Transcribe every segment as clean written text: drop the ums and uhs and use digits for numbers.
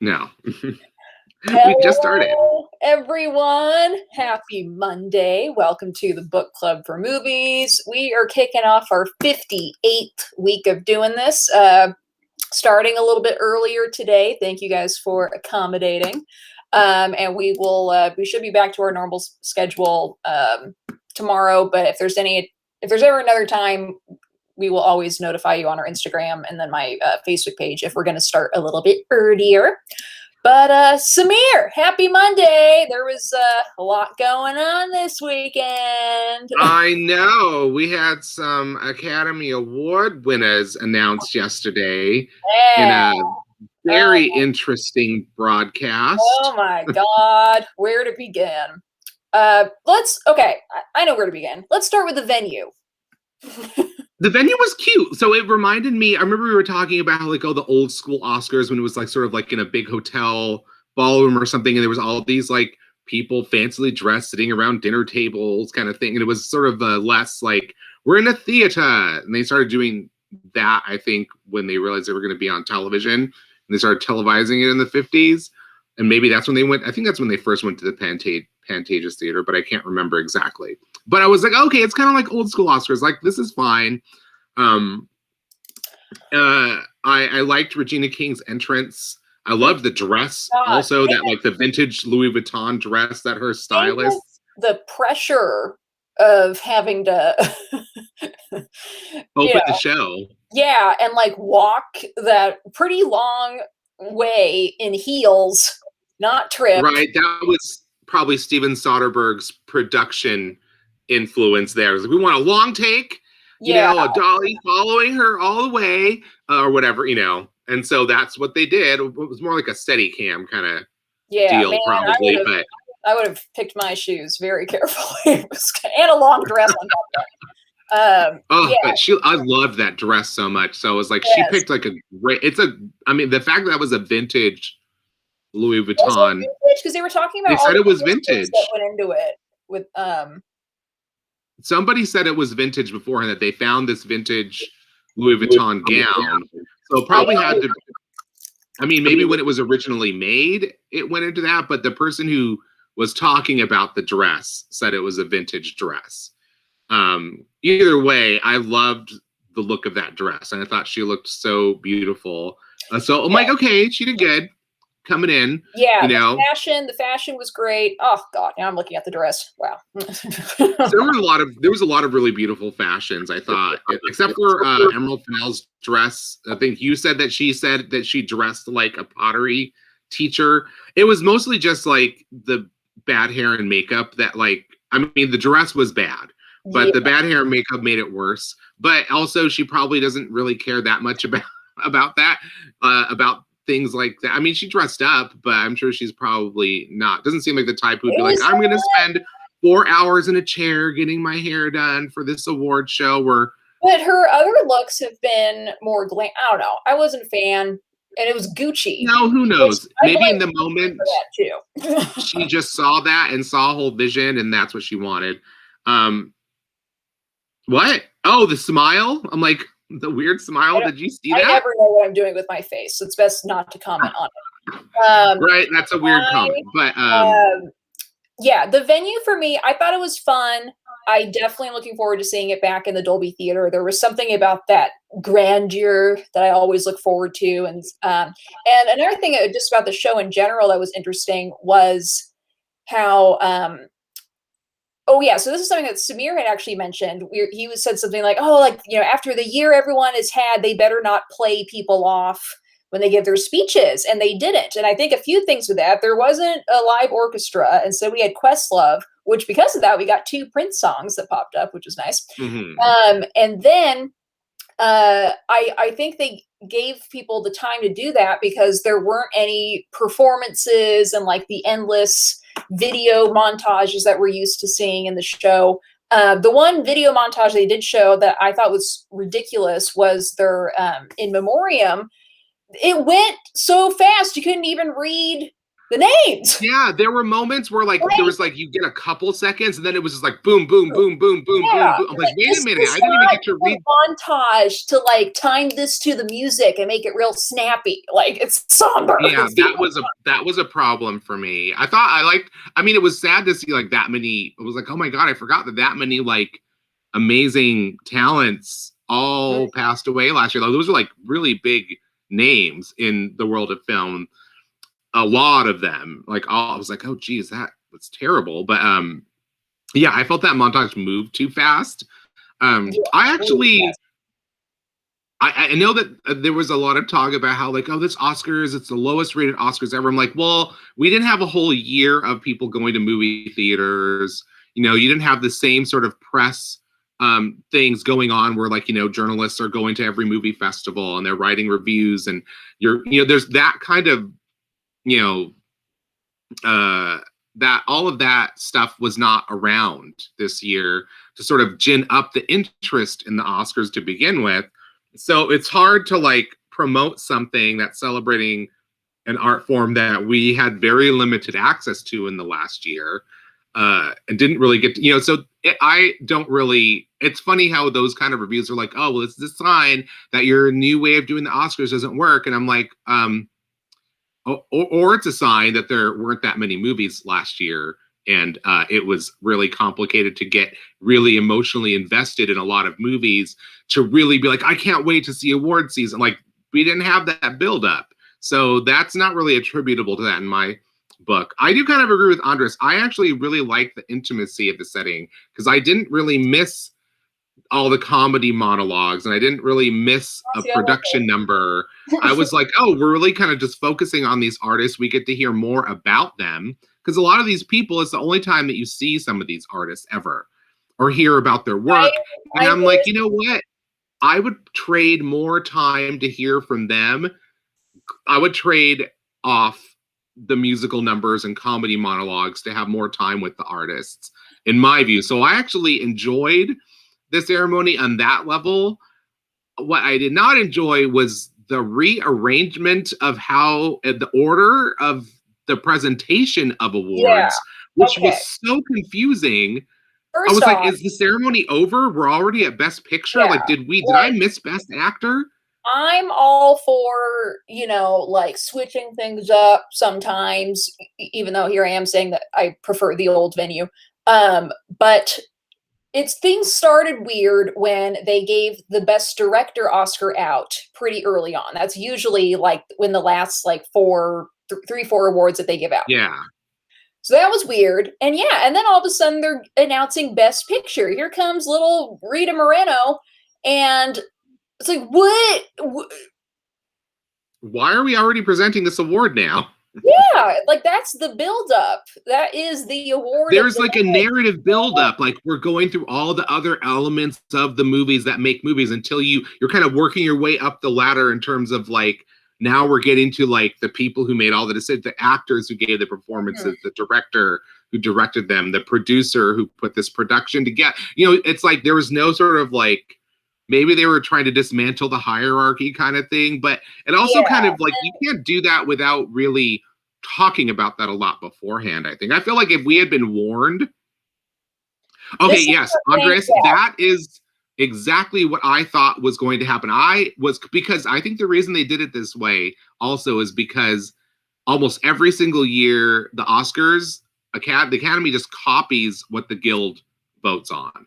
No. We just started. Hello, everyone. Happy Monday. Welcome to the Book Club for Movies. We are kicking off our 58th week of doing this, starting a little bit earlier today. Thank you guys for accommodating. And we should be back to our normal schedule tomorrow. But if there's ever another time, we will always notify you on our Instagram and then my Facebook page if we're going to start a little bit earlier. But Samir, happy Monday. There was a lot going on this weekend. I know. We had some Academy Award winners announced yesterday in a very interesting broadcast. Oh my God. Where to begin? I know where to begin. Let's start with the venue. The venue was cute. So it reminded me, I remember we were talking about like the old school Oscars when it was like sort of like in a big hotel ballroom or something. And there was all these like people fancily dressed sitting around dinner tables kind of thing. And it was sort of less like we're in a theater. And they started doing that, I think, when they realized they were going to be on television. And they started televising it in the 50s. And maybe that's when I think that's when they first went to the Pantages Theater, but I can't remember exactly. But I was like, okay, it's kind of like old school Oscars. Like, this is fine. I liked Regina King's entrance. I loved the dress. Also, that like the vintage Louis Vuitton dress that her stylist. The pressure of having to open the show. Yeah, and like walk that pretty long way in heels, not trip. Right, that was probably Steven Soderbergh's production influence there. Like, we want a long take, you know, a dolly following her all the way, or whatever, you know. And so that's what they did. It was more like a steady cam kind of deal, man, probably. But I would have picked my shoes very carefully and a long dress on top of that. But I loved that dress so much. So it was like she picked like a great. The fact that was a vintage Louis Vuitton, because they were talking about they said it was vintage that went into it with somebody said it was vintage beforehand, that they found this vintage Louis Vuitton gown. So probably had to, maybe when it was originally made, it went into that, but the person who was talking about the dress said it was a vintage dress. Either way, I loved the look of that dress, and I thought she looked so beautiful. So I'm like, okay, she did good coming in. Yeah, you know, the fashion was great. Oh God, now I'm looking at the dress. Wow. There was a lot of really beautiful fashions, I thought, except for Emerald Fennell's dress. I think you said that she dressed like a pottery teacher. It was mostly just like the bad hair and makeup that the dress was bad, but the bad hair and makeup made it worse. But also she probably doesn't really care that much about that, about things like that. She dressed up, but I'm sure she's probably not. Doesn't seem like the type who'd be like, I'm going to spend 4 hours in a chair getting my hair done for this award show. But her other looks have been more glam. I don't know. I wasn't a fan, and it was Gucci. No, who knows? Maybe in the moment she just saw that and saw a whole vision, and that's what she wanted. What? Oh, the smile? I'm like, the weird smile. Did you see that? I never know what I'm doing with my face, so it's best not to comment on it. Right, that's a weird comment. But the venue for me, I thought it was fun. I definitely am looking forward to seeing it back in the Dolby Theater. There was something about that grandeur that I always look forward to, and another thing just about the show in general that was interesting was how. So this is something that Samir had actually mentioned. He said something like, after the year everyone has had, they better not play people off when they give their speeches. And they didn't. And I think a few things with that. There wasn't a live orchestra. And so we had Questlove, which because of that, we got 2 Prince songs that popped up, which was nice. Mm-hmm. And then I think they gave people the time to do that because there weren't any performances and like the endless video montages that we're used to seeing in the show. The one video montage they did show that I thought was ridiculous was their In Memoriam. It went so fast you couldn't even read the names. Yeah, there were moments where like Right. there was like you get a couple seconds and then it was just like boom, boom, boom, boom, boom, Yeah. boom, boom. I'm like, wait a minute, This I didn't even get to read montage to like time this to the music and make it real snappy. Like it's somber. Yeah, that was a problem for me. I mean, it was sad to see like that many. It was like, oh my god, I forgot that many like amazing talents all passed away last year. Like, those are like really big names in the world of film. A lot of them, like all, I was like, oh geez, that was terrible. But yeah, I felt that montage moved too fast. I actually. I know that there was a lot of talk about how like, oh, this Oscars, it's the lowest rated Oscars ever. I'm like, well, we didn't have a whole year of people going to movie theaters. You know, you didn't have the same sort of press things going on where like, you know, journalists are going to every movie festival and they're writing reviews and there's that kind of, you know, that all of that stuff was not around this year to sort of gin up the interest in the Oscars to begin with. So it's hard to like promote something that's celebrating an art form that we had very limited access to in the last year, and didn't really get to, I don't really, it's funny how those kind of reviews are like, oh, well, it's a sign that your new way of doing the Oscars doesn't work. And I'm like, or it's a sign that there weren't that many movies last year. And it was really complicated to get really emotionally invested in a lot of movies to really be like, I can't wait to see award season. Like, we didn't have that build up. So that's not really attributable to that in my book. I do kind of agree with Andres. I actually really like the intimacy of the setting because I didn't really miss all the comedy monologues and I didn't really miss a production number. I was like, oh, we're really kind of just focusing on these artists. We get to hear more about them because a lot of these people, it's the only time that you see some of these artists ever or hear about their work. And I'm like, you know what? I would trade more time to hear from them. I would trade off the musical numbers and comedy monologues to have more time with the artists, in my view. So I actually enjoyed the ceremony on that level. What I did not enjoy was the rearrangement of how the order of the presentation of awards, which was so confusing. I was like, is the ceremony over? We're already at Best Picture? Like, did I miss Best Actor? I'm all for, like switching things up sometimes, even though here I am saying that I prefer the old venue. But things started weird when they gave the Best Director Oscar out pretty early on. That's usually like when the last like 4 awards that they give out. Yeah. So that was weird. And and then all of a sudden they're announcing Best Picture. Here comes little Rita Moreno. And it's like, what? Why are we already presenting this award now? Yeah, like that's the buildup. That is the award. There's like a narrative buildup. Like we're going through all the other elements of the movies that make movies until you're kind of working your way up the ladder in terms of like, now we're getting to like the people who made all the decisions, the actors who gave the performances, the director who directed them, the producer who put this production together. It's like there was no sort of like, maybe they were trying to dismantle the hierarchy kind of thing, but it also kind of like, you can't do that without really talking about that a lot beforehand, I think. I feel like if we had been warned. Okay, yes, Andres, that is exactly what I thought was going to happen. Because I think the reason they did it this way also is because almost every single year, the Oscars, the Academy just copies what the Guild votes on.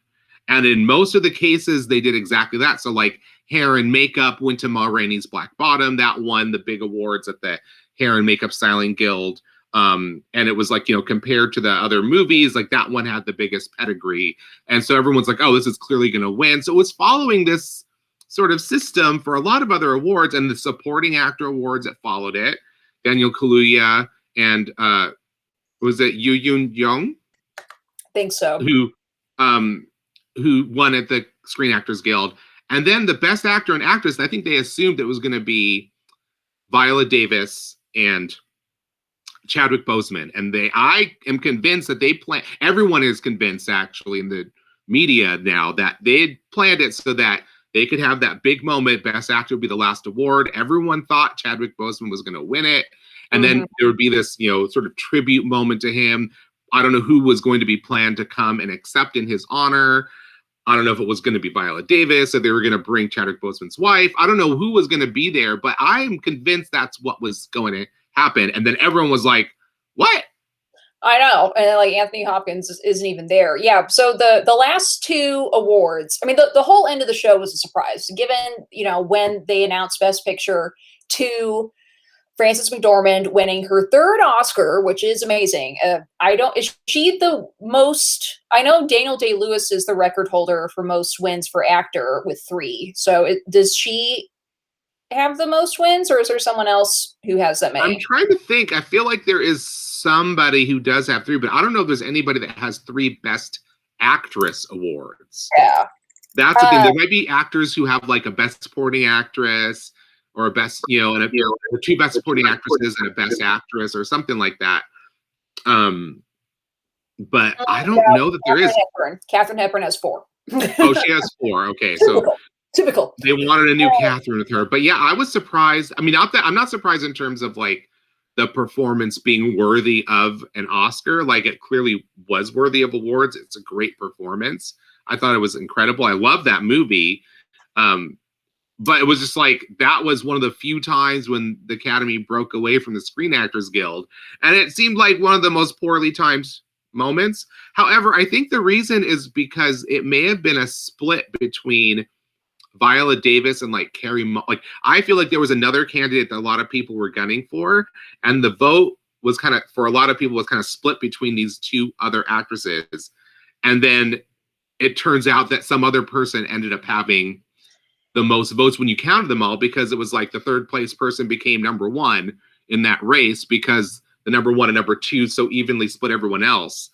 And in most of the cases, they did exactly that. So like hair and makeup went to Ma Rainey's Black Bottom. That won the big awards at the Hair and Makeup Styling Guild. And it was like, compared to the other movies, like that one had the biggest pedigree. And so everyone's like, oh, this is clearly going to win. So it was following this sort of system for a lot of other awards, and the supporting actor awards that followed it. Daniel Kaluuya and was it Yoo Yoon-jung? I think so. Who won at the Screen Actors Guild. And then the Best Actor and Actress, I think they assumed it was going to be Viola Davis and Chadwick Boseman. And I am convinced that everyone is convinced actually in the media now that they planned it so that they could have that big moment. Best Actor would be the last award. Everyone thought Chadwick Boseman was going to win it. And then there would be this, sort of tribute moment to him. I don't know who was going to be planned to come and accept in his honor. I don't know if it was going to be Viola Davis, or they were going to bring Chadwick Boseman's wife. I don't know who was going to be there, but I'm convinced that's what was going to happen. And then everyone was like, what? I know. And like Anthony Hopkins isn't even there. Yeah. So the last two awards, I mean, the whole end of the show was a surprise, given, when they announced Best Picture to Frances McDormand winning her third Oscar, which is amazing. Is she the most? I know Daniel Day-Lewis is the record holder for most wins for actor with 3. So does she have the most wins, or is there someone else who has that many? I'm trying to think. I feel like there is somebody who does have 3, but I don't know if there's anybody that has 3 Best Actress awards. Yeah. That's the thing. There might be actors who have like a Best Supporting Actress, or a best, or 2 Best Supporting Actresses and a Best Actress, or something like that. But I don't know that there is. Katharine Hepburn has 4. Oh, she has 4. Okay, Typical. They wanted a new Catherine with her, but yeah, I was surprised. I mean, I'm not surprised in terms of like the performance being worthy of an Oscar. Like, it clearly was worthy of awards. It's a great performance. I thought it was incredible. I love that movie. But it was just like, that was one of the few times when the Academy broke away from the Screen Actors Guild. And it seemed like one of the most poorly timed moments. However, I think the reason is because it may have been a split between Viola Davis and like I feel like there was another candidate that a lot of people were gunning for. And the vote was for a lot of people, was kind of split between these 2 other actresses. And then it turns out that some other person ended up having the most votes when you counted them all, because it was like the 3rd place person became number 1 in that race, because the number 1 and number 2 so evenly split everyone else.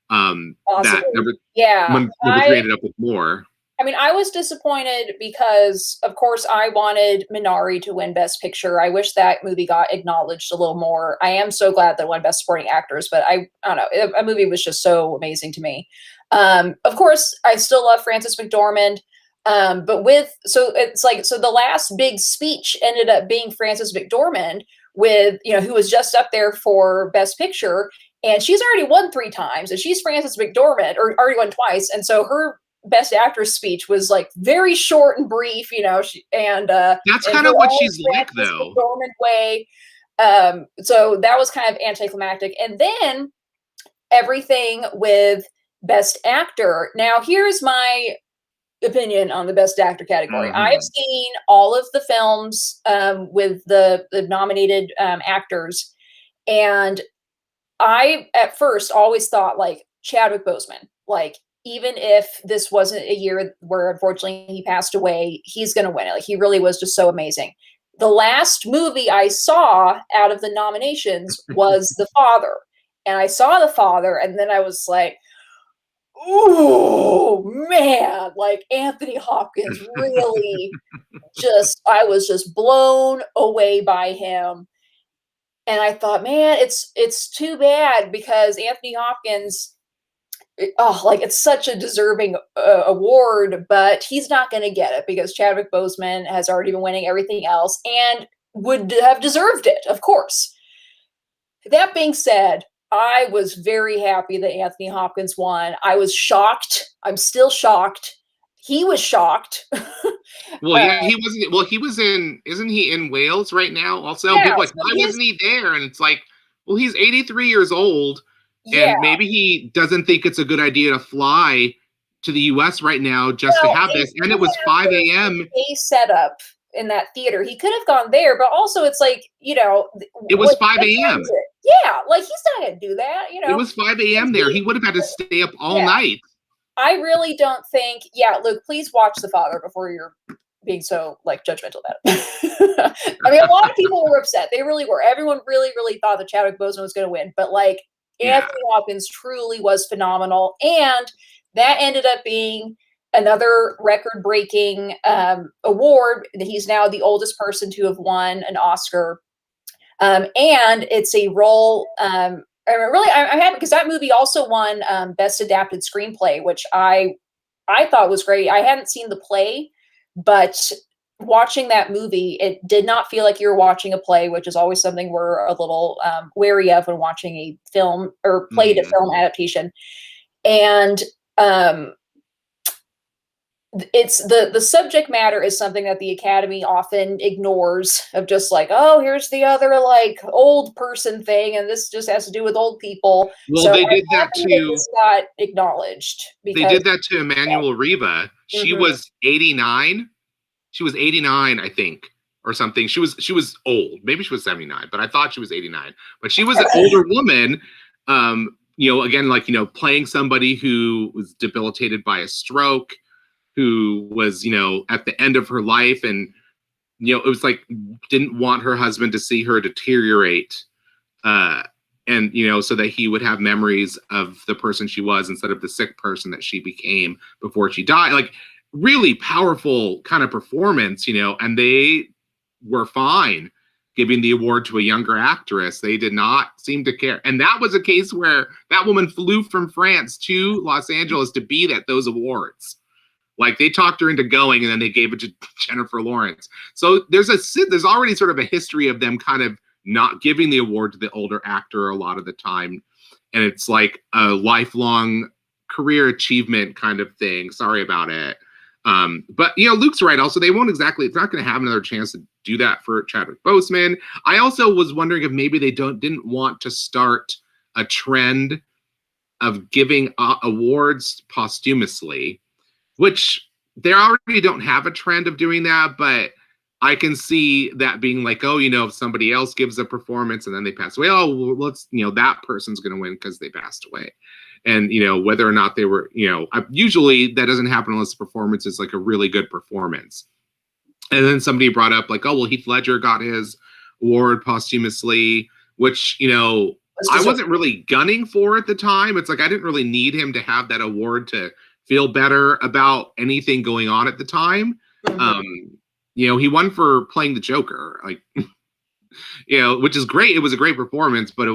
Awesome. That number 3 ended up with more. I mean, I was disappointed because, of course, I wanted Minari to win Best Picture. I wish that movie got acknowledged a little more. I am so glad that it won Best Supporting Actors, but I don't know. A movie was just so amazing to me. Of course, I still love Frances McDormand. But the last big speech ended up being Frances McDormand who was just up there for Best Picture, and she's already won 3 times, and she's Frances McDormand, or already won twice, and so her Best Actress speech was like very short and brief, that's kind of what she's like, though. McDormand way. So that was kind of anticlimactic, and then everything with Best Actor. Now, here's my opinion on the Best Actor category. I have seen all of the films with the nominated actors, and I at first always thought like Chadwick Boseman, like, even if this wasn't a year where unfortunately he passed away, he's going to win it. Like, he really was just so amazing. The last movie I saw out of the nominations was The Father, and I saw The Father, and then I was like, oh man, like Anthony Hopkins really I was just blown away by him. And I thought, man, it's too bad, because Anthony Hopkins, it's such a deserving award, but he's not going to get it because Chadwick Boseman has already been winning everything else and would have deserved it, of course. That being said, I was very happy that Anthony Hopkins won. I was shocked. I'm still shocked. He was shocked. Well, yeah, he wasn't. Well, he was isn't he in Wales right now? Also, yeah, people like, why wasn't he there? And it's like, well, he's 83 years old, and maybe he doesn't think it's a good idea to fly to the U.S. right now just to have this. And it was 5 a.m. A setup in that theater. He could have gone there, but also it's like, it was 5 a.m. Yeah, like, he's not going to do that, It was 5 a.m. there. He would have had to stay up all night. I really don't think, Luke, please watch The Father before you're being so, like, judgmental about it. I mean, a lot of people were upset. They really were. Everyone really, really thought that Chadwick Boseman was going to win. But, like, Anthony Hopkins truly was phenomenal. And that ended up being another record-breaking award. He's now the oldest person to have won an Oscar. And it's a role... I'm happy because that movie also won Best Adapted Screenplay, which I thought was great. I hadn't seen the play, but watching that movie, it did not feel like you were watching a play, which is always something we're a little wary of when watching a film or play to film adaptation. And it's the subject matter is something that the Academy often ignores, of just like, oh, here's the other like old person thing, and this just has to do with old people. Well, So they I'm did that happy that to this got acknowledged, they because did that to Emmanuel Riva. She was 89. She was 89, I think, or something. She was old. Maybe she was 79, but I thought she was 89. But she was an older woman. Again, like, playing somebody who was debilitated by a stroke, who was, at the end of her life, and it was like, didn't want her husband to see her deteriorate, and so that he would have memories of the person she was instead of the sick person that she became before she died. Like, really powerful kind of performance, and they were fine giving the award to a younger actress. They did not seem to care. And that was a case where that woman flew from France to Los Angeles to be at those awards. Like, they talked her into going, and then they gave it to Jennifer Lawrence. So there's already sort of a history of them kind of not giving the award to the older actor a lot of the time. And it's like a lifelong career achievement kind of thing. Sorry about it. But Luke's right. Also, it's not going to have another chance to do that for Chadwick Boseman. I also was wondering if maybe they didn't want to start a trend of giving awards posthumously, which they already don't have a trend of doing that. But I can see that being like, oh, if somebody else gives a performance and then they pass away, oh, well, let's, that person's going to win because they passed away. And, whether or not they were, usually that doesn't happen unless the performance is like a really good performance. And then somebody brought up like, oh, well, Heath Ledger got his award posthumously, which, I wasn't really gunning for at the time. It's like, I didn't really need him to have that award to feel better about anything going on at the time. Mm-hmm. He won for playing the Joker, like, which is great. It was a great performance, but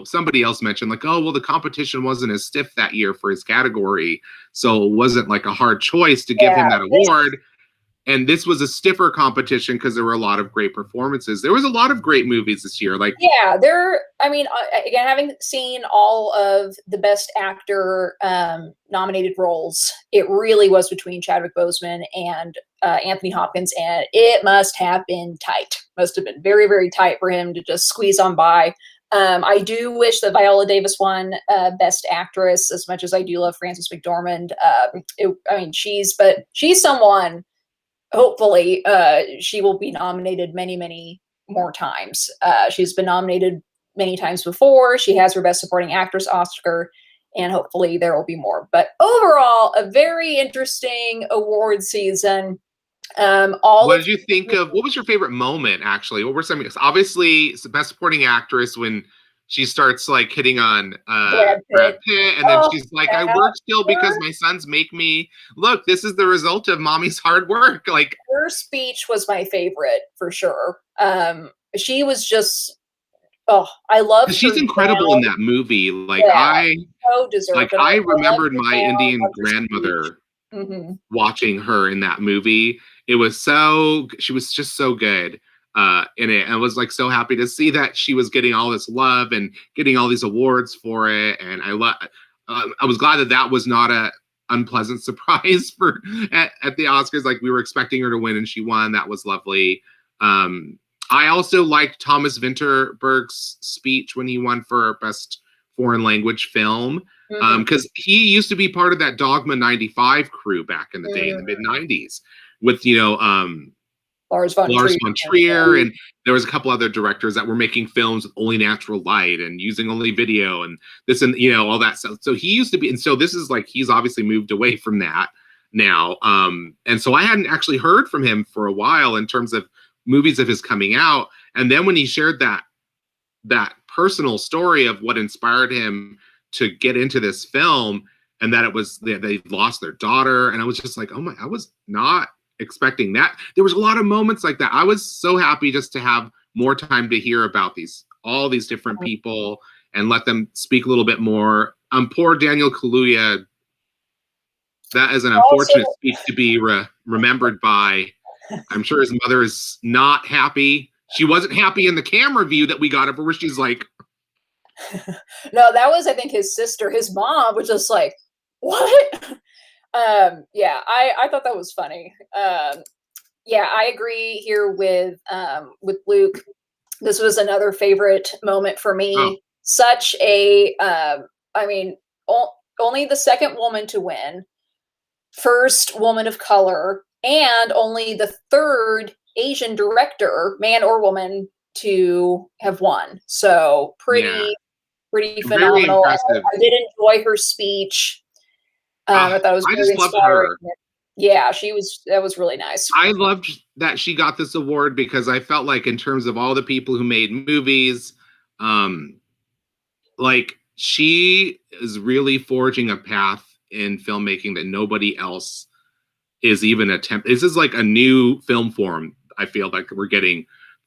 somebody else mentioned like, oh, well, the competition wasn't as stiff that year for his category, so it wasn't like a hard choice to give him that award. And this was a stiffer competition because there were a lot of great performances. There was a lot of great movies this year. Like, again, having seen all of the Best Actor nominated roles, it really was between Chadwick Boseman and Anthony Hopkins, and it must have been tight. Must have been very, very tight for him to just squeeze on by. I do wish that Viola Davis won Best Actress, as much as I do love Frances McDormand. She's someone. Hopefully, she will be nominated many, many more times. She's been nominated many times before. She has her Best Supporting Actress Oscar, and hopefully there will be more. But overall, a very interesting award season. What did you think of? What was your favorite moment? Actually, what were some? Obviously, it's the Best Supporting Actress when she starts like hitting on Brad Pitt, and then she's like, I work still because my sons make me. Look, this is the result of mommy's hard work. Like, her speech was my favorite for sure. She was just, I love. She's incredible in that movie. Like, I remembered my Indian grandmother watching her in that movie. She was just so good. In it, and I was like so happy to see that she was getting all this love and getting all these awards for it. And I was glad that was not a unpleasant surprise at the Oscars. Like, we were expecting her to win, and she won. That was lovely. I also liked Thomas Vinterberg's speech when he won for Best Foreign Language Film, because he used to be part of that Dogma 95 crew back in the day, in the mid 90s, with Lars von Trier, and there was a couple other directors that were making films with only natural light and using only video and this and all that stuff. So he used to be, and so this is like, he's obviously moved away from that now. And so I hadn't actually heard from him for a while in terms of movies of his coming out. And then when he shared that personal story of what inspired him to get into this film, and that it was they lost their daughter, and I was just like, oh my, I was not expecting that. There was a lot of moments like that. I was so happy just to have more time to hear about all these different people and let them speak a little bit more. Poor Daniel Kaluuya, that is an unfortunate speech to be remembered by. I'm sure his mother is not happy. She wasn't happy in the camera view that we got of her, where she's like, No, that was, I think, his sister. His mom was just like, what? Yeah, I thought that was funny. Yeah, I agree here with Luke. This was another favorite moment for me. oh, Such a, I mean, only the second woman to win, first woman of color, and only the third Asian director, man or woman, to have won. So yeah, pretty very phenomenal. impressive. I did enjoy her speech. I thought it was I very just loved inspiring. her. Yeah, that was really nice. I loved that she got this award because I felt like, in terms of all the people who made movies, um, like, she is really forging a path in filmmaking that nobody else is even attempting. This is like a new film form, I feel like we're getting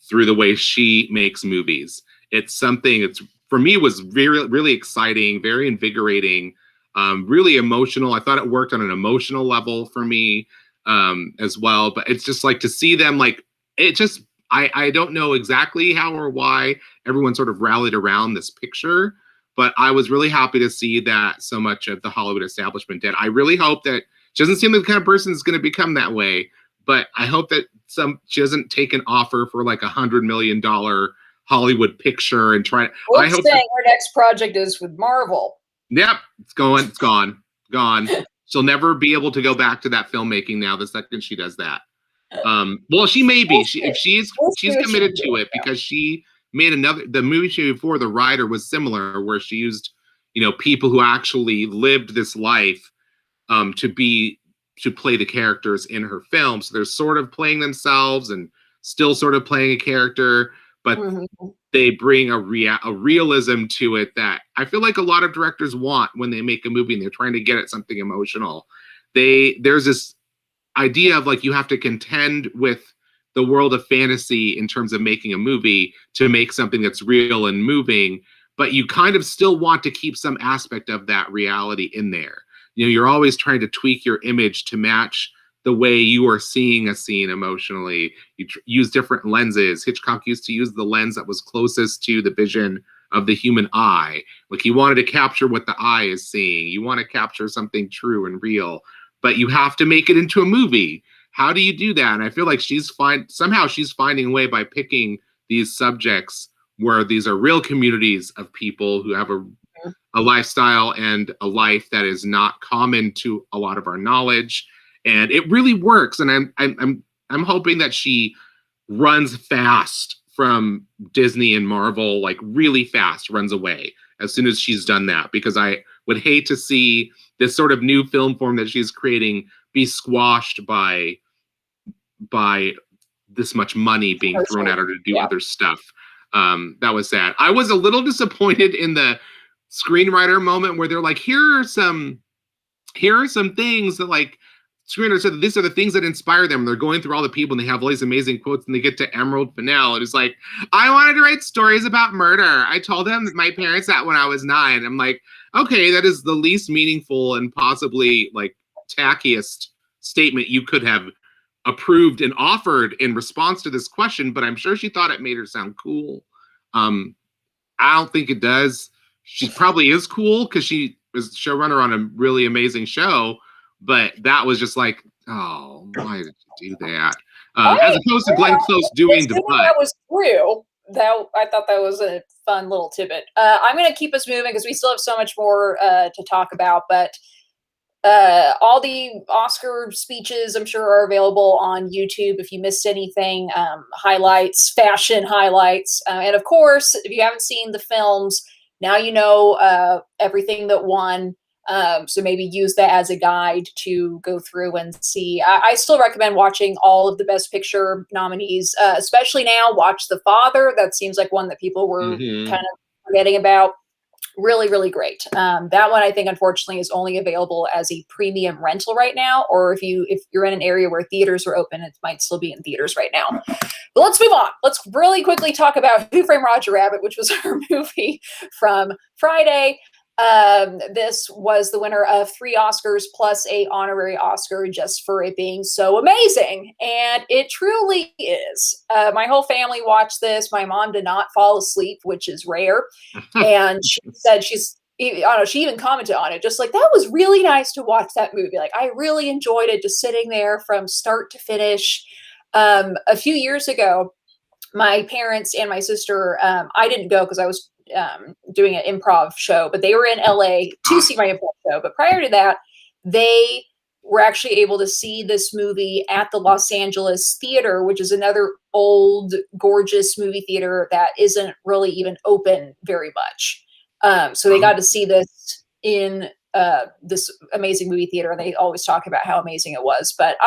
through the way she makes movies. It's something, it's, for me, was very, really exciting, very invigorating, really emotional. I thought it worked on an emotional level for me, as well. But it's just like, to see them, like, it just, I don't know exactly how or why everyone sort of rallied around this picture, but I was really happy to see that so much of the Hollywood establishment did. I really hope that she doesn't seem like the kind of person that's going to become that way, but I hope that she doesn't take an offer for like $100 million Hollywood picture and try. I hope saying her next project is with Marvel. Yep, it's gone. She'll never be able to go back to that filmmaking now. The second she does that, well, she may be. If she's committed to it, because she made the movie she made before, The Rider, was similar, where she used, people who actually lived this life, to play the characters in her film. So they're sort of playing themselves and still sort of playing a character, but they bring a realism to it that I feel like a lot of directors want when they make a movie and they're trying to get at something emotional. There's this idea of, like, you have to contend with the world of fantasy in terms of making a movie to make something that's real and moving, but you kind of still want to keep some aspect of that reality in there. You're always trying to tweak your image to match the way you are seeing a scene emotionally. You use different lenses. Hitchcock used to use the lens that was closest to the vision of the human eye. Like, he wanted to capture what the eye is seeing. You want to capture something true and real, but you have to make it into a movie. How do you do that? And I feel like somehow she's finding a way, by picking these subjects where these are real communities of people who have a lifestyle and a life that is not common to a lot of our knowledge, and it really works. And I'm hoping that she runs fast from Disney and Marvel, like really fast, runs away as soon as she's done that, because I would hate to see this sort of new film form that she's creating be squashed by this much money being thrown at her to do other stuff. That was sad. I was a little disappointed in the screenwriter moment where they're like, here are some things that, like, screenwriter said, these are the things that inspire them. They're going through all the people and they have all these amazing quotes, and they get to Emerald Fennell and it's like, I wanted to write stories about murder. I told them that my parents that when I was 9. I'm like, okay, that is the least meaningful and possibly, like, tackiest statement you could have approved and offered in response to this question, but I'm sure she thought it made her sound cool. I don't think it does. She probably is cool because she was showrunner on a really amazing show, but that was just like, oh, why did you do that? As opposed to Glenn Close doing the butt. That was true. I thought that was a fun little tidbit. I'm going to keep us moving because we still have so much more to talk about, but all the Oscar speeches, I'm sure, are available on YouTube if you missed anything, highlights, fashion highlights. And of course, if you haven't seen the films, now you know everything that won. So maybe use that as a guide to go through and see. I still recommend watching all of the Best Picture nominees, especially now. Watch The Father. That seems like one that people were kind of forgetting about. Really, really great. That one, I think, unfortunately, is only available as a premium rental right now, or if you're in an area where theaters are open, it might still be in theaters right now. But let's move on. Let's really quickly talk about Who Framed Roger Rabbit, which was our movie from Friday. This was the winner of 3 Oscars plus a honorary Oscar just for it being so amazing, and it truly is. My whole family watched this. My mom did not fall asleep, which is rare, and she said I don't know, she even commented on it, just like, that was really nice to watch that movie. Like, I really enjoyed it, just sitting there from start to finish. A few years ago, my parents and my sister, I didn't go because I was doing an improv show, but they were in LA to see my improv show. But prior to that, they were actually able to see this movie at the Los Angeles Theater, which is another old, gorgeous movie theater that isn't really even open very much. So they got to see this in this amazing movie theater, and they always talk about how amazing it was. But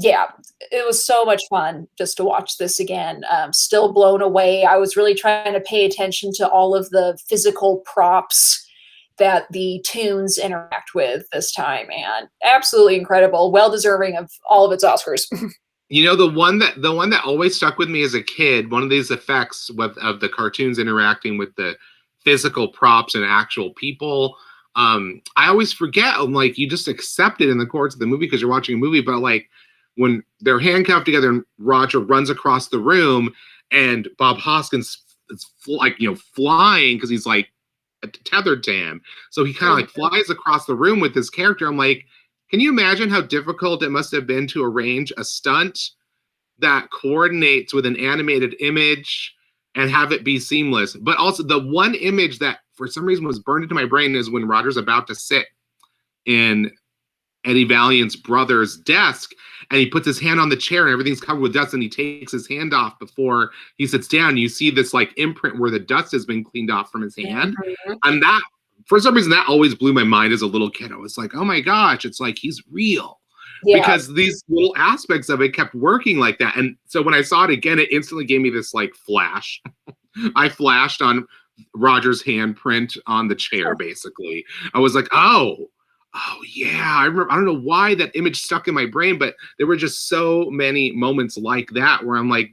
yeah, it was so much fun just to watch this again. Still blown away. I was really trying to pay attention to all of the physical props that the tunes interact with this time, and absolutely incredible. Well deserving of all of its Oscars. You know, the one that always stuck with me as a kid, one of these effects of the cartoons interacting with the physical props and actual people. I always forget, I'm like, you just accept it in the course of the movie because you're watching a movie, but like when they're handcuffed together and Roger runs across the room and Bob Hoskins is flying because he's like tethered to him. So he kind of like flies across the room with this character. I'm like, can you imagine how difficult it must have been to arrange a stunt that coordinates with an animated image and have it be seamless? But also the one image that for some reason was burned into my brain is when Roger's about to sit in Eddie Valiant's brother's desk and he puts his hand on the chair and everything's covered with dust and he takes his hand off before he sits down. You see this like imprint where the dust has been cleaned off from his hand. Mm-hmm. And that, for some reason, that always blew my mind as a little kid. I was like, oh my gosh, it's like he's real. Yeah. Because these little aspects of it kept working like that. And so when I saw it again, it instantly gave me this like flash. I flashed on Roger's handprint on the chair, basically. I was like, oh yeah, I remember. I don't know why that image stuck in my brain, but there were just so many moments like that where I'm like,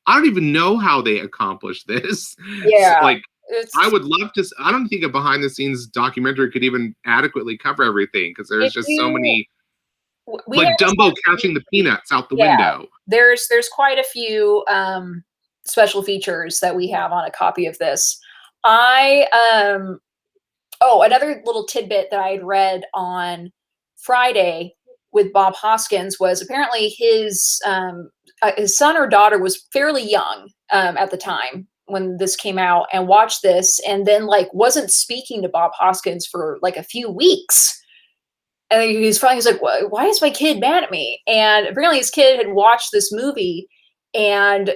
I don't even know how they accomplished this. Yeah. So, like, I would love to. I don't think a behind the scenes documentary could even adequately cover everything because there's just so many. Like Dumbo catching the peanuts out the window. There's quite a few special features that we have on a copy of this. Another little tidbit that I had read on Friday with Bob Hoskins was apparently his son or daughter was fairly young at the time when this came out and watched this and then like wasn't speaking to Bob Hoskins for like a few weeks. And then he's like, why is my kid mad at me? And apparently his kid had watched this movie and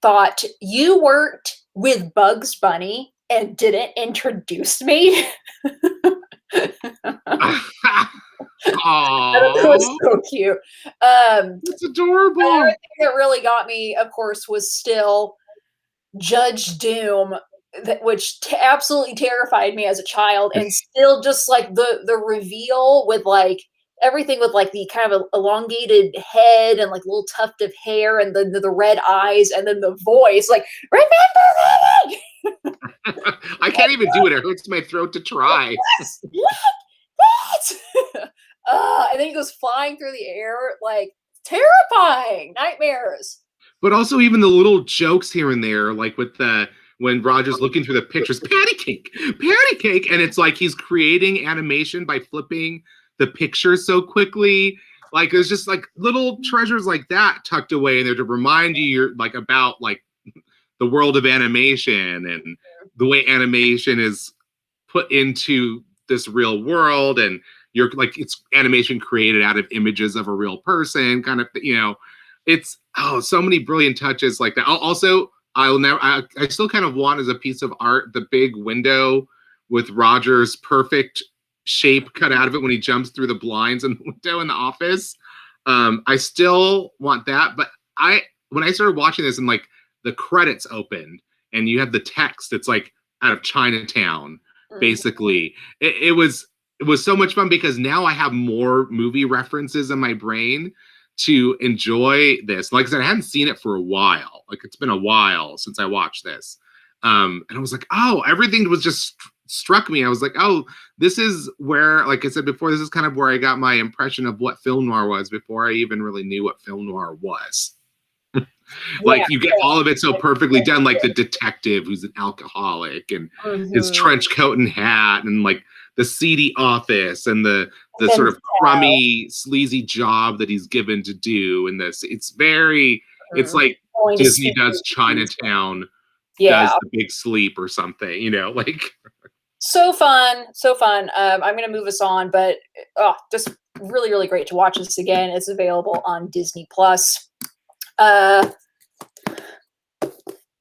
thought, you worked with Bugs Bunny and didn't introduce me. That was so cute. It's adorable. Another thing that really got me, of course, was still Judge Doom, which absolutely terrified me as a child, and still just like the reveal with like everything with like the kind of elongated head and like little tuft of hair and the red eyes and then the voice like, remember me. I can't even do it. It hurts my throat to try. What? And then he goes flying through the air, like terrifying nightmares. But also even the little jokes here and there, like with when Roger's looking through the pictures, patty cake, and it's like he's creating animation by flipping the pictures so quickly. Like there's just like little treasures like that tucked away in there to remind you're like about like the world of animation and the way animation is put into this real world, and you're like it's animation created out of images of a real person, kind of, it's so many brilliant touches like that. Also, I still kind of want as a piece of art the big window with Roger's perfect shape cut out of it when he jumps through the blinds in the window in the office. I still want that, but when I started watching this and like the credits opened and you have the text, it's like out of Chinatown, basically. It was so much fun because now I have more movie references in my brain to enjoy this. Like I said, I hadn't seen it for a while. Like it's been a while since I watched this. And I was like, everything was just struck me. I was like, oh, this is where, like I said before, this is kind of where I got my impression of what film noir was before I even really knew what film noir was. Like you get all of it so perfectly done, like the detective who's an alcoholic and his trench coat and hat, and like the seedy office and the sort of crummy, sleazy job that he's given to do. And this, it's very, it's like Disney does Chinatown, does The Big Sleep or something, you know, like. So fun, so fun. I'm going to move us on, but just really, really great to watch this again. It's available on Disney Plus.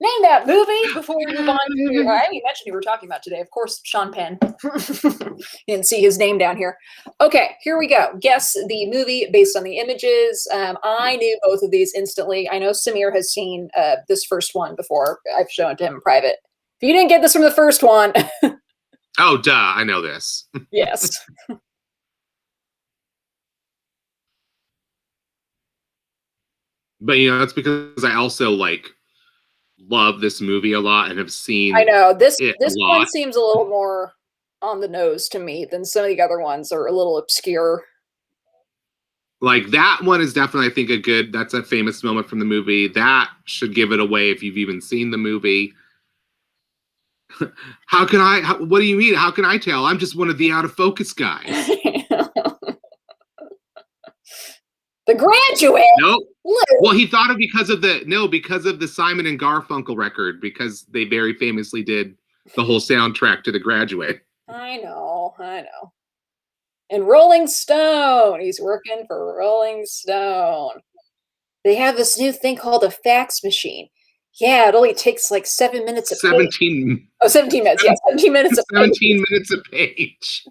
Name that movie before we move on to, I mentioned you were talking about today. Of course, Sean Penn. You didn't see his name down here. Okay, here we go. Guess the movie based on the images. I knew both of these instantly. I know Samir has seen this first one before. I've shown it to him in private. If you didn't get this from the first one. Oh, duh, I know this. Yes. But, you know, that's because I also, like, love this movie a lot and have seen. I know this one seems a little more on the nose to me than some of the other ones are a little obscure. Like that one is definitely, I think, that's a famous moment from the movie. That should give it away if you've even seen the movie. What do you mean? How can I tell? I'm just one of the out of focus guys. The Graduate. Nope. Well, he thought of because of the Simon and Garfunkel record, because they very famously did the whole soundtrack to The Graduate. I know. And Rolling Stone. He's working for Rolling Stone. They have this new thing called a fax machine. Yeah, it only takes like 7 minutes a page. 17 minutes. Yeah, 17 minutes a page. 17 minutes a page.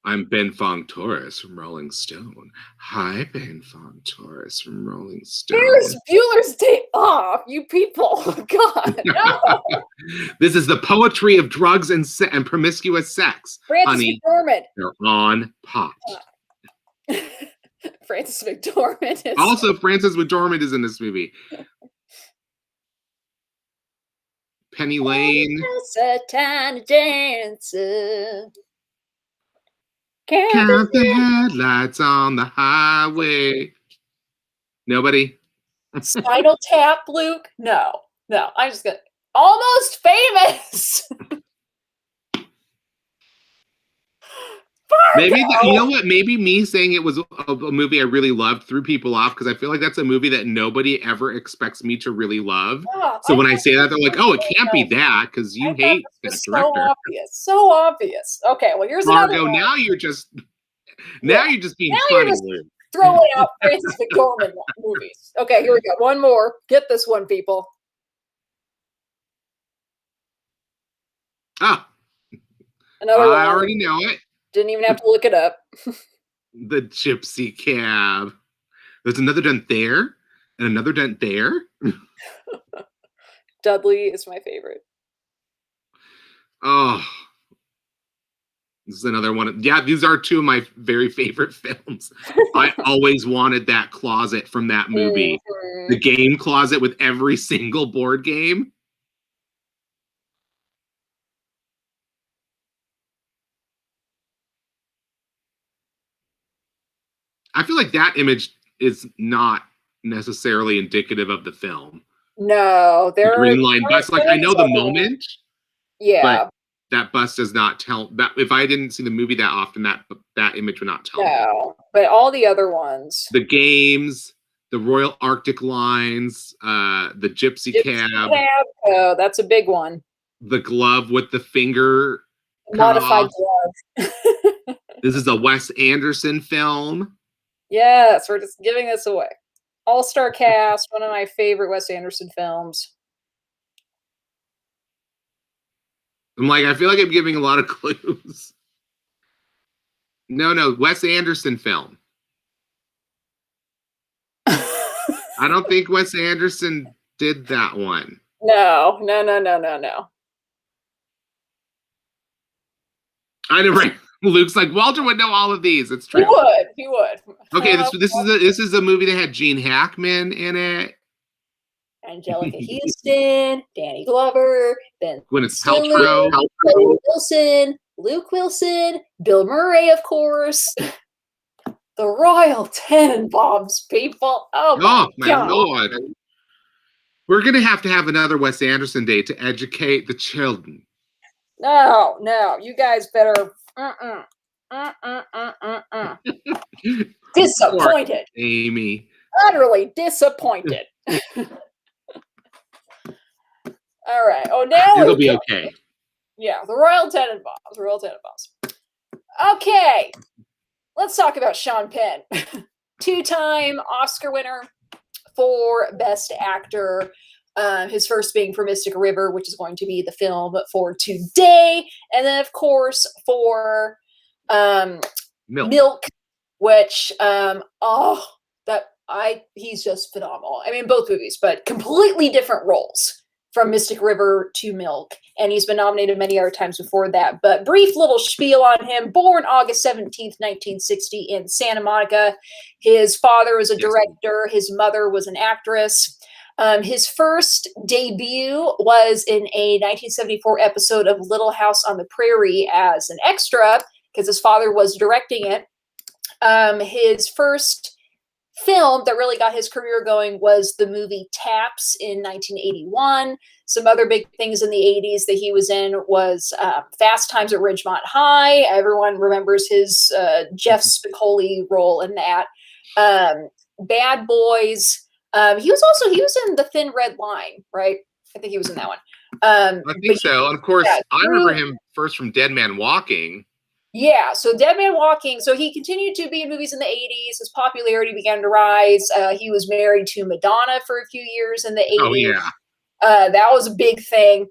I'm Ben Fong Torres from Rolling Stone. Hi, Ben Fong Torres from Rolling Stone. Here's Bueller's Day Off, you people. God, no. This is the poetry of drugs and promiscuous sex. Frances McDormand. They're on pot. Frances McDormand is... Also, Frances McDormand is in this movie. Penny Lane. It's a time to dance. Count the headlights on the highway. Nobody? Spinal Tap, Luke? No. I'm just gonna... Almost Famous! Maybe you know what? Maybe me saying it was a movie I really loved threw people off, because I feel like that's a movie that nobody ever expects me to really love. So when I say that, they're like, "Oh, it can't be that," because you hate the director. So obvious. Okay, well, here's another one. Now you're just being funny. Throwing out Frances McDormand movies. Okay, here we go. One more. Get this one, people. Ah, another one. I already know it. Didn't even have to look it up. The Gypsy Cab. There's another dent there, and another dent there. Dudley is my favorite. Oh, this is another one. Yeah, these are two of my very favorite films. I always wanted that closet from that movie. Mm-hmm. The game closet with every single board game. I feel like that image is not necessarily indicative of the film. No, the green line bus. Like, I know the moment. Yeah. But that bus does not tell that. If I didn't see the movie that often, that image would not tell me. No, but all the other ones. The games, the Royal Arctic Lines, the Gypsy Cab. Oh, that's a big one. The glove with the finger. Modified glove. This is a Wes Anderson film. Yes, we're just giving this away. All-star cast, one of my favorite Wes Anderson films. I'm like, I feel like I'm giving a lot of clues. No, Wes Anderson film. I don't think Wes Anderson did that one. No. I never. Luke's like, Walter would know all of these. It's true. He would. Okay, this is a movie that had Gene Hackman in it. Angelica Houston, Danny Glover, Ben Gwyneth Stiller, Paltrow. Owen Wilson, Luke Wilson, Bill Murray, of course. The Royal Tenenbaums, people. Oh my God. Lord. We're going to have another Wes Anderson day to educate the children. No, you guys better. Disappointed. Poor Amy. Utterly disappointed. All right. Oh, now it'll be okay. Yeah, the Royal Tenenbaums. Okay, let's talk about Sean Penn, two-time Oscar winner for Best Actor. His first being for Mystic River, which is going to be the film for today, and then of course for Milk, which he's just phenomenal. I mean, both movies, but completely different roles from Mystic River to Milk, and he's been nominated many other times before that. But brief little spiel on him: born August 17th, 1960 in Santa Monica. His father was a director. His mother was an actress. His first debut was in a 1974 episode of Little House on the Prairie as an extra, because his father was directing it. His first film that really got his career going was the movie Taps in 1981. Some other big things in the 80s that he was in was Fast Times at Ridgemont High. Everyone remembers his Jeff Spicoli role in that. Bad Boys. He was in The Thin Red Line, right? I think he was in that one. I think so. And of course, I remember him first from Dead Man Walking. Yeah, so Dead Man Walking. So he continued to be in movies in the 80s. His popularity began to rise. He was married to Madonna for a few years in the 80s. Oh, yeah. That was a big thing.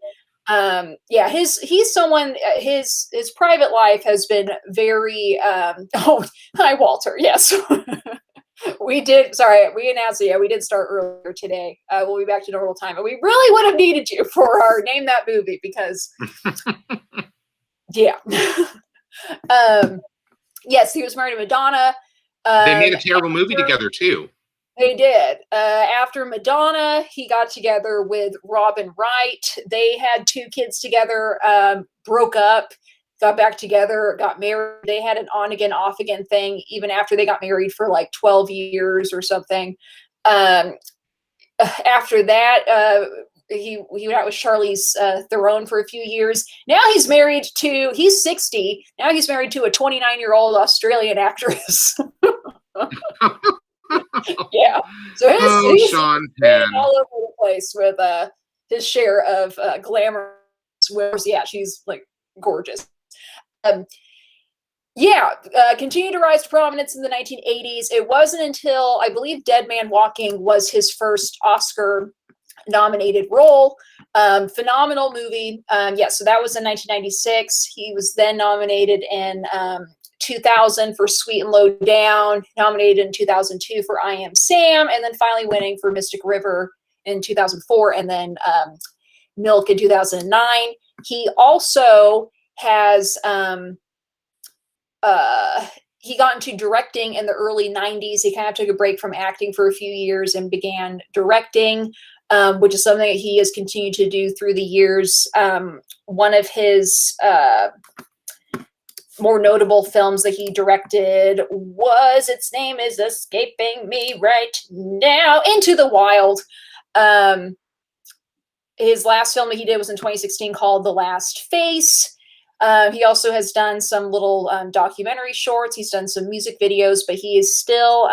He's someone, his private life has been very, oh, hi, Walter. Yes. We announced it. We did start earlier today. We'll be back to normal time. And we really would have needed you for our Name That Movie because, yeah. Yes, he was married to Madonna. They made a terrible movie together, too. They did. After Madonna, he got together with Robin Wright. They had 2 kids together, broke up, got back together, got married. They had an on-again, off-again thing, even after they got married for like 12 years or something. After that, he went out with Charlize Theron for a few years. Now he's 60. Now he's married to a 29-year-old Australian actress. Yeah. So he's Sean Penn all over the place with his share of glamour. Yeah, she's like gorgeous. Continued to rise to prominence in the 1980s. It wasn't until, I believe, Dead Man Walking was his first Oscar-nominated role. Phenomenal movie. So that was in 1996. He was then nominated in 2000 for Sweet and Low Down, nominated in 2002 for I Am Sam, and then finally winning for Mystic River in 2004, and then Milk in 2009. He also has he got into directing in the early 90s. He kind of took a break from acting for a few years and began directing, which is something that he has continued to do through the years. One of his more notable films that he directed was, its name is escaping me right now, Into the Wild. His last film that he did was in 2016 called The Last Face. He also has done some little documentary shorts. He's done some music videos, but he is still,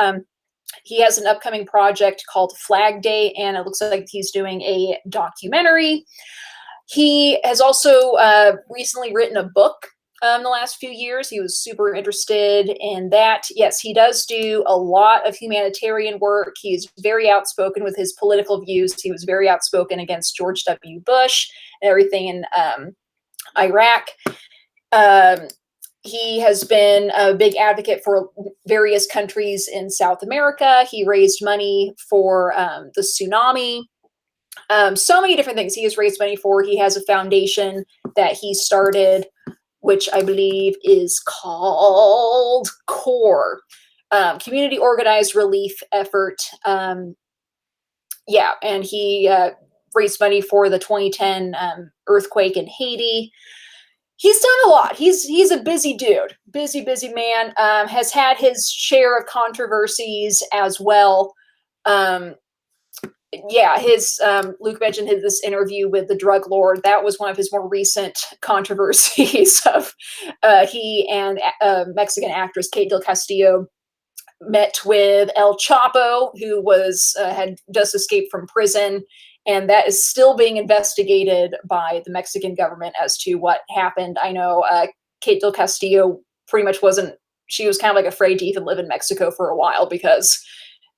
he has an upcoming project called Flag Day, and it looks like he's doing a documentary. He has also recently written a book the last few years. He was super interested in that. Yes, he does do a lot of humanitarian work. He's very outspoken with his political views. He was very outspoken against George W. Bush and everything in Iraq. He has been a big advocate for various countries in South America. He raised money for the tsunami. So many different things he has raised money for. He has a foundation that he started, which I believe is called CORE, Community Organized Relief Effort. Yeah, and he raised money for the 2010 earthquake in Haiti. He's done a lot. He's a busy dude, busy man. Has had his share of controversies as well. Um, yeah, his Luke mentioned this interview with the drug lord. That was one of his more recent controversies. Of he and Mexican actress Kate Del Castillo met with El Chapo, who was had just escaped from prison, and that is still being investigated by the Mexican government as to what happened. I know Kate Del Castillo pretty much wasn't. She was kind of like afraid to even live in Mexico for a while because.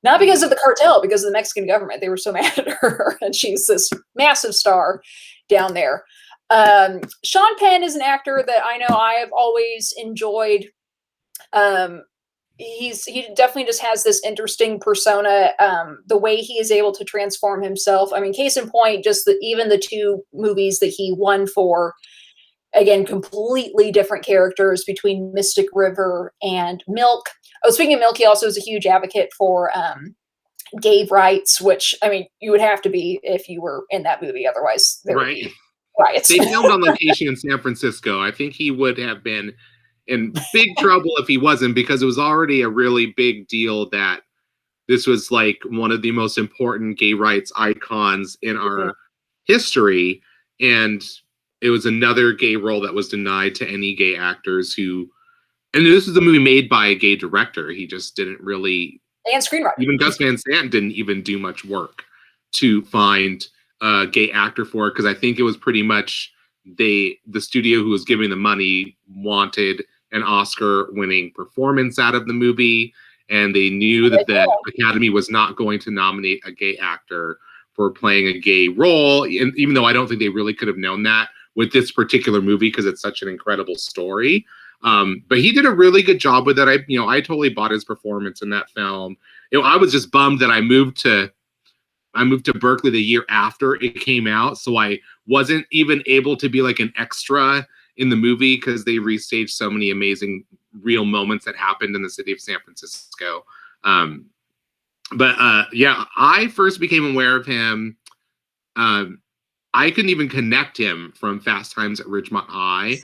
Not because of the cartel, because of the Mexican government. They were so mad at her, and she's this massive star down there. Sean Penn is an actor that I know I have always enjoyed. He definitely just has this interesting persona. The way he is able to transform himself. I mean, case in point, just even the two movies that he won for. Again, completely different characters between Mystic River and Milk. Oh, speaking of Milk, he also is a huge advocate for gay rights, which, I mean, you would have to be if you were in that movie. Otherwise, there would be riots. They filmed on location in San Francisco. I think he would have been in big trouble if he wasn't, because it was already a really big deal that this was like one of the most important gay rights icons in our history. And it was another gay role that was denied to any gay actors who, and this was a movie made by a gay director. He just didn't really, and screenwriter. Even Gus Van Sant didn't even do much work to find a gay actor for it, because I think it was pretty much the studio who was giving the money wanted an Oscar-winning performance out of the movie, and they knew that the Academy was not going to nominate a gay actor for playing a gay role, and even though I don't think they really could have known that with this particular movie because it's such an incredible story. But he did a really good job with it. I totally bought his performance in that film. I was just bummed that I moved to Berkeley the year after it came out, so I wasn't even able to be like an extra in the movie because they restaged so many amazing real moments that happened in the city of San Francisco. But I first became aware of him. I couldn't even connect him from Fast Times at Ridgemont High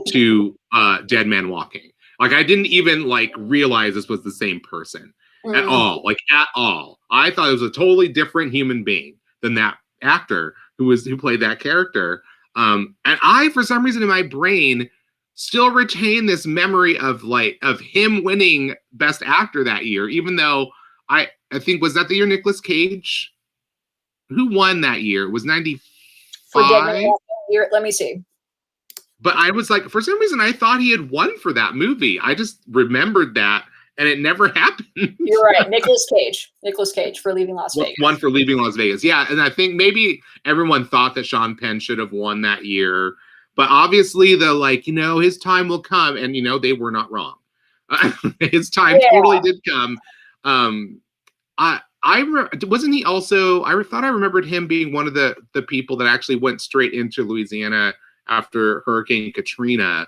to Dead Man Walking. Like, I didn't even realize this was the same person at all. At all. I thought it was a totally different human being than that actor who played that character. And I, for some reason in my brain, still retain this memory of him winning Best Actor that year, even though I think, was that the year Nicolas Cage? Who won that year? It was 95. For Dead Man Walking, let me see. But I was for some reason, I thought he had won for that movie. I just remembered that, and it never happened. You're right. Nicolas Cage for Leaving Las Vegas. Won for Leaving Las Vegas. Yeah, and I think maybe everyone thought that Sean Penn should have won that year. But obviously, his time will come, and, they were not wrong. His time totally did come. Wasn't he also, I thought I remembered him being one of the people that actually went straight into Louisiana after Hurricane Katrina.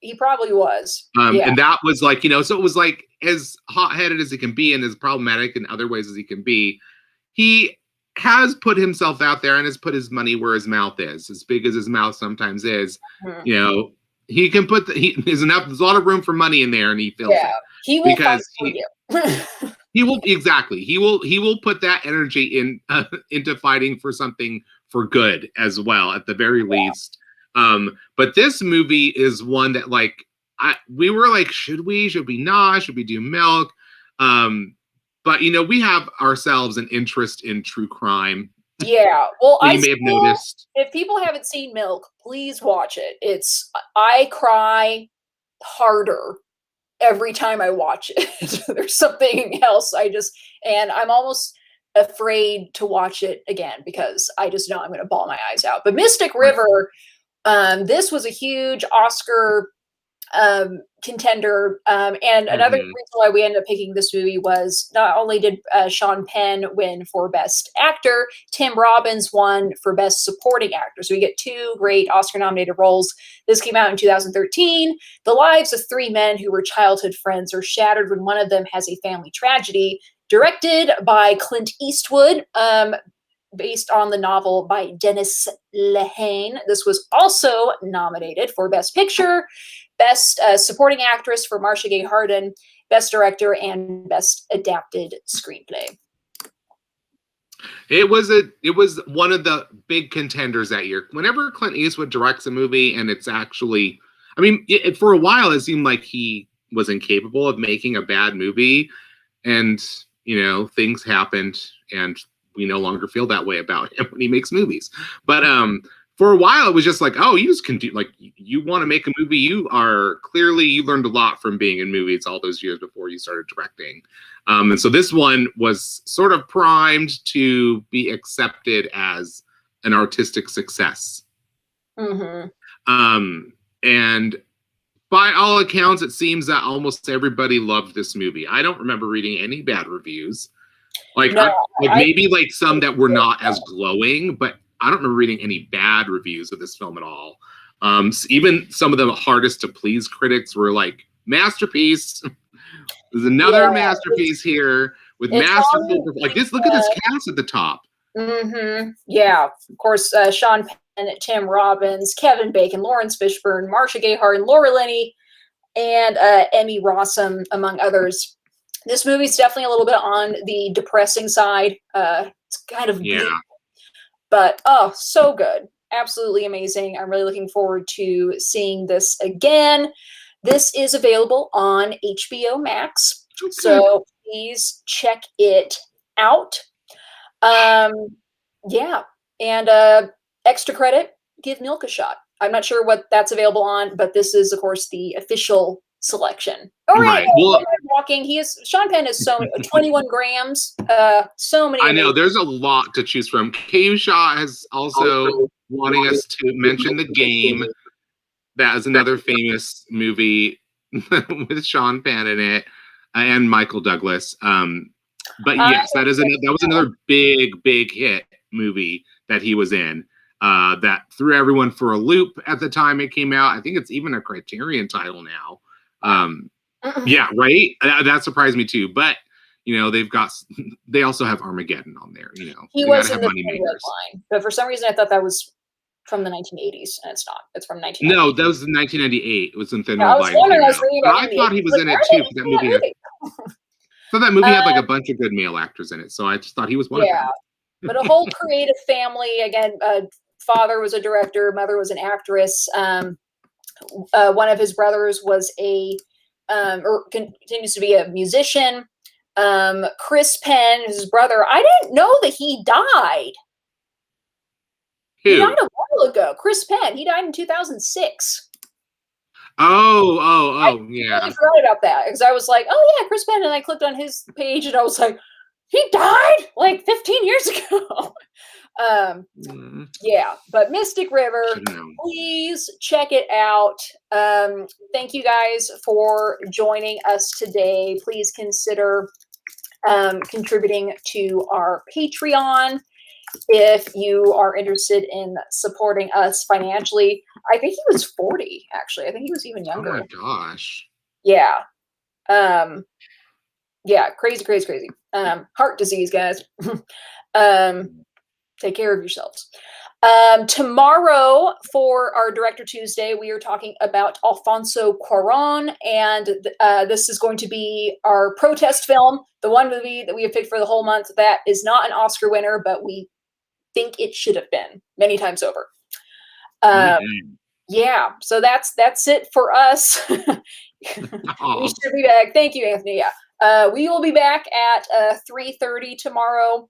He probably was. And that was so it was as hot-headed as he can be and as problematic in other ways as he can be. He has put himself out there and has put his money where his mouth is, as big as his mouth sometimes is. Mm-hmm. He can put there's a lot of room for money in there, and he feels it. He will fight for you. He will, exactly. He will put that energy into fighting for something for good as well, at the very least. But this movie is one that we were should we not? Should we do Milk? But we have ourselves an interest in true crime. Yeah. Well, you may have noticed. If people haven't seen Milk, please watch it. I cry harder every time I watch it. There's something else and I'm almost afraid to watch it again because I just know I'm going to bawl my eyes out. But Mystic River, this was a huge Oscar contender. And another reason why we ended up picking this movie was not only did Sean Penn win for Best Actor, Tim Robbins won for Best Supporting Actor. So we get two great Oscar-nominated roles. This came out in 2013. The lives of three men who were childhood friends are shattered when one of them has a family tragedy. directed by Clint Eastwood, based on the novel by Dennis Lehane. This was also nominated for Best Picture, Best Supporting Actress for Marcia Gay Harden, Best Director, and Best Adapted Screenplay. It was one of the big contenders that year. Whenever Clint Eastwood directs a movie and it's actually, I mean, for a while it seemed like he was incapable of making a bad movie, and things happened, and we no longer feel that way about him when he makes movies. But for a while it was just like, oh, you just can do, like, you want to make a movie, you learned a lot from being in movies all those years before you started directing. And so this one was sort of primed to be accepted as an artistic success. Mm-hmm. And by all accounts, it seems that almost everybody loved this movie. I don't remember reading any bad reviews. Maybe some that were not as glowing, but I don't remember reading any bad reviews of this film at all. Even some of the hardest to please critics were like, masterpiece. There's another masterpiece here with masterful, like this. Look at this cast at the top. Mm-hmm. Yeah, of course, Sean Penn, Tim Robbins, Kevin Bacon, Lawrence Fishburne, Marcia Gay Harden, Laura Linney, and Emmy Rossum, among others. This movie's definitely a little bit on the depressing side. It's kind of bleak, but so good. Absolutely amazing. I'm really looking forward to seeing this again. This is available on HBO Max, so please check it out. Yeah, and extra credit, give Milk a shot. I'm not sure what that's available on, but this is, of course, the official selection. All right. Well, walking. Sean Penn is 21 grams. So many. I know there's a lot to choose from. KU Shaw has also wanting us to mention The Game. That is another famous movie with Sean Penn in it and Michael Douglas. But yes, that was another big hit movie that he was in. That threw everyone for a loop at the time it came out. I think it's even a Criterion title now. Yeah, right. That surprised me too. But they also have Armageddon on there. He was in the line, but for some reason I thought that was from the 1980s, and it's not. It's from 1990. No, that was 1998. It was in Thin Red Line. I thought he was in it too. That movie. So that movie had like a bunch of good male actors in it. So I just thought he was one of them. But a whole creative family. Again, father was a director, mother was an actress. One of his brothers was or continues to be a musician. Chris Penn, his brother. I didn't know that he died. Who? He died a while ago. Chris Penn. He died in 2006. Oh, yeah. I forgot about that because I was like, oh yeah, Chris Penn, and I clicked on his page and I was like, he died like 15 years ago. Yeah, but Mystic River, please check it out. Thank you guys for joining us today. Please consider contributing to our Patreon if you are interested in supporting us financially. I think he was 40, actually. I think he was even younger. Oh my gosh. Yeah. Yeah, crazy. Heart disease, guys. Take care of yourselves. Tomorrow for our Director Tuesday, we are talking about Alfonso Cuarón, and this is going to be our protest film, the one movie that we have picked for the whole month that is not an Oscar winner, but we think it should have been many times over. Yeah, so that's it for us. We should be back. Thank you, Anthony. Yeah, we will be back at 3:30 tomorrow.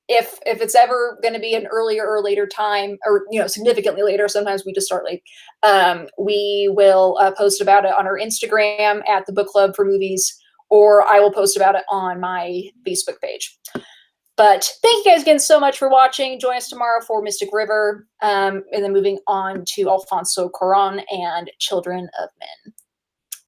If it's ever going to be an earlier or later time, or significantly later, sometimes we just start late. We will post about it on our Instagram at the Book Club for Movies, or I will post about it on my Facebook page. But thank you guys again so much for watching. Join us tomorrow for Mystic River, and then moving on to Alfonso Cuarón and Children of Men.